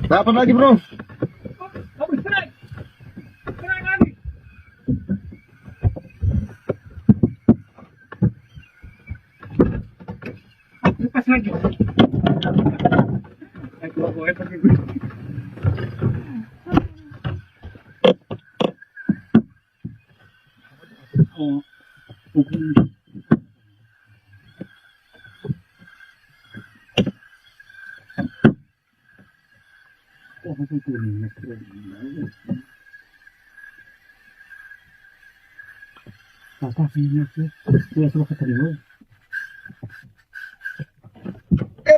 Dapat lagi bro. Habis strike. Strike lagi. Lepas lagi. Aku boleh pakai gue. Oh.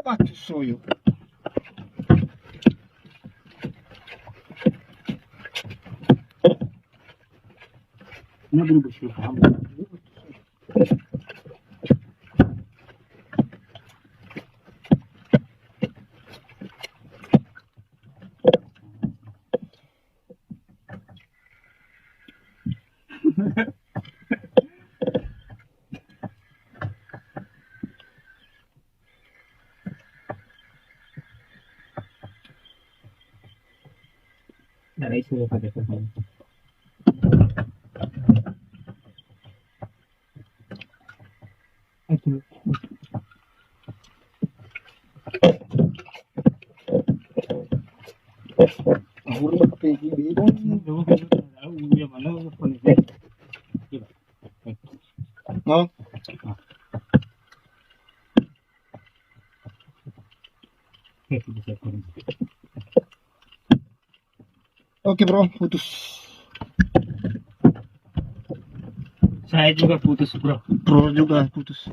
Batu soyo. Ini belum bersih paham. Dari sini pakai paham. Itu. Aku udah pakai gini dong. No. Oke bro, putus. Saya juga putus bro. Bro juga putus.